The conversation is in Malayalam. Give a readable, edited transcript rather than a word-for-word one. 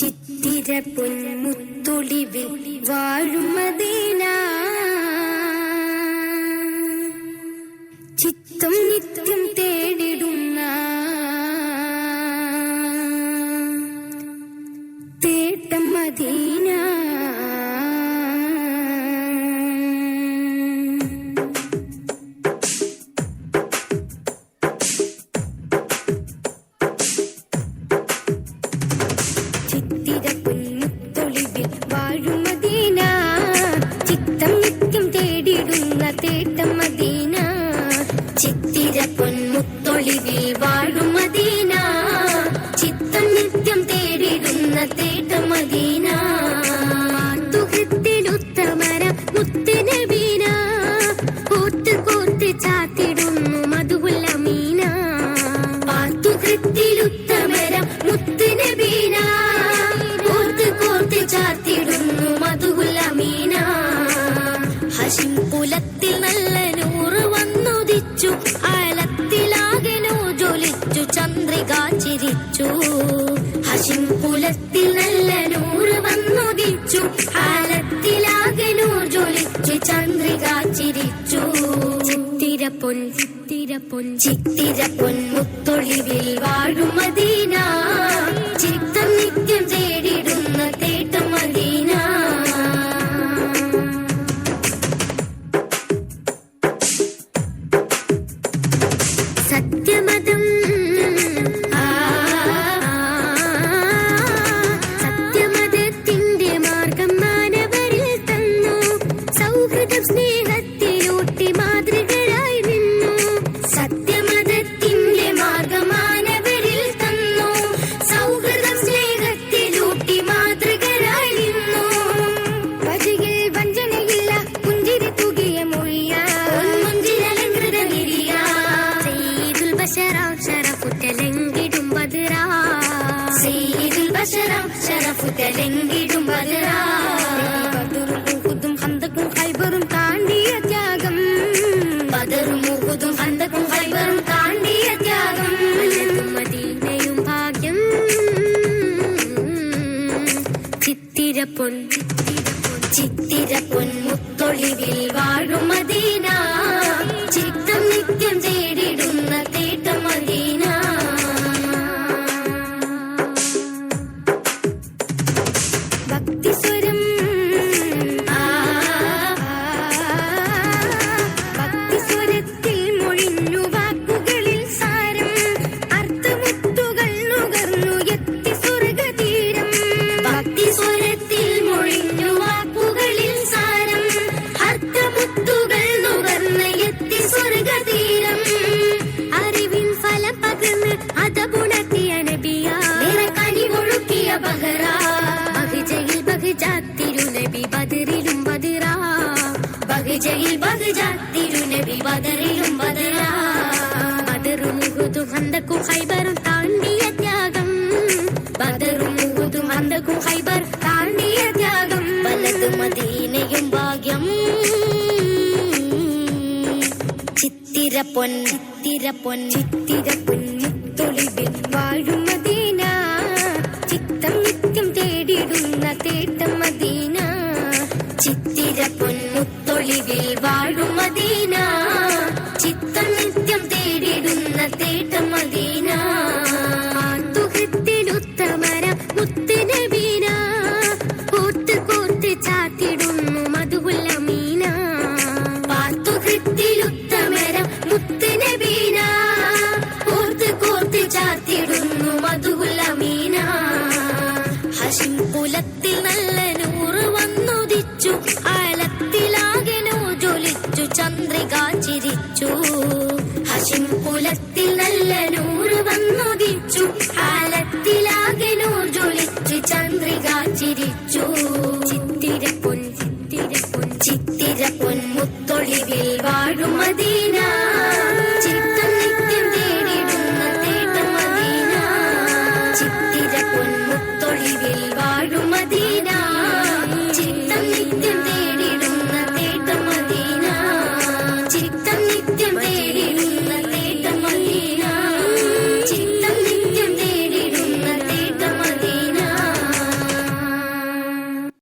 ചിത്തിര പൊന്മുത്തൊളിവിൽ വാഴും മദീന, ചിത്തം നിത്യം തേടിടുന്ന തേട്ടം മദീന. ചിത്തിര പൊന്മുത്തൊളിവിൽ വാഴും മദീന, ചിത്തം നിത്യം തേടിടുന്ന തേട്ടം മദീന. തുഹൃത്തിലുത്തമര മുത്തുനബീന, കോർത്ത് കോർത്ത് ചാത്തിടുന്നു മധുവുൽ അമീന. തുഹൃത്തിലുത്തമര മുത്തുനബീന, കോർത്ത് കോർത്ത് ചാത്തിടുന്നു മധുവുൽ അമീന. ഹശിം കുലത്തിൽ നല്ല നൂറ് വന്നുദിച്ചു, ആലത്തിലാകെ ജ്വലിച്ചു ചന്ദ്രിക ചിരിച്ചു. ഹശിം കുലത്തിൽ നല്ല നൂറ് വന്നുദിച്ചു, ആലത്തിലാകെ ജ്വലിച്ചു ചന്ദ്രിക ചിരിച്ചു. ചിത്തിര പൊൻ ചിത്തിര പൊന്മുത്തൊളിവിൽ വാഴും മദീന, ചിത്തം നിത്യം തേടിടുന്ന തേട്ടം മദീന. സത്യമതം സത്യമതത്തിന്റെ മാർഗം മാനവരിൽ തന്നു, സൗഹൃദം സ്നേഹത്തിലൂട്ടി മാതൃകയായി നിന്നു. സത്യമതത്തിന്റെ മാർഗം മാനവരിൽ തന്നു, സൗഹൃദം സ്നേഹത്തിലൂട്ടി മാതൃകയായി നിന്നു. വഴിയിൽ വഞ്ചനയില്ല, പുഞ്ചിരി തൂകിയ മൊഴിയ മുഞ്ചിരലങ്കൃത നിരിയ. ശരഫുറ്റലെങ്കിടും ബദറ, സയ്യിദുൽ ബശറ ശരഫുറ്റലെങ്കിടും ബദറ. ബദറും ഉഹുദും ഹന്തകും ഖൈബറും താണ്ടിയ ത്യാഗം, ബദറും ഉഹുദും ഹന്തകും ഖൈബറും താണ്ടിയ ത്യാഗം. മദീനയും ഭാഗ്യം. ചിത്തിര പൊന്മുത്തൊളിവിൽ വാഴും മദീന, ചിത്തം നിത്യം തേടിടുന്ന തേട്ടം മദീന. ഭക്തിസ്വരം ഭക്തിസ്വരത്തിൽ മൊഴിഞ്ഞു വാക്കുകളിൽ സാരം, അർത്ഥമുത്തുകൾ നുകർന്നു എത്തി സ്വർഗതീരം. ഭക്തിസ്വരത്തിൽ മൊഴിഞ്ഞു വാക്കുകളിൽ സാരം, അർത്ഥമുത്തുകൾ നുകർന്ന് എത്തി സ്വർഗതീരം. അറിവിൻ ഫലം പകർന്ന് അതപുണർത്തിയ നബിയ, കനി ഒഴുക്കിയ ബഹറ. ബഹജയിൽ ബഹജാത്തിരുനബി ബദറിലും ബദറ, ബഹജയിൽ ബഹജാത്തിരുനബി ബദറിലും ബദറ. ബദറും ഉഹുദും ഹന്തകും ഖൈബറും താണ്ടിയ ത്യാഗം, ബദറും ഉഹുദും ഹന്തകും ഖൈബർ താണ്ടിയ ത്യാഗം. വലത് മദീനയും ഭാഗ്യം. ചിത്തിര പൊന്മുത്തൊളിവിൽ വാഴും മദീന, ചിത്തം നിത്യം തേടിടുന്ന തേട്ടം മദീന. ചിത്തിര പൊന്മുത്തൊളിവിൽ വാഴും മദീന, ചിത്തം നിത്യം തേടിടുന്ന തേട്ടം മദീന. തുഹൃത്തിലുത്തമര മുത്തുനബീന, കോർത്ത് കോർത്ത് ചാത്തിടുന്നു മധുവുൽ അമീന. തുഹൃത്തിലുത്തമര മുത്തുനബീന, കോർത്ത് കോർത്ത് ചാത്തിടുന്നു മധുവുൽ അമീന. ഹശിം കുലത്തിൽ നല്ല നൂറ് വന്നുദിച്ചു, ആലത്തിലാകെ ജ്വലിച്ചു ചന്ദ്രിക ചിരിച്ചു. ഹശിം കുലത്തിൽ നല്ല നൂറ് വന്നുദിച്ചു, ആലത്തിലാകെ ജ്വലിച്ചു ചന്ദ്രിക ചിരിച്ചു.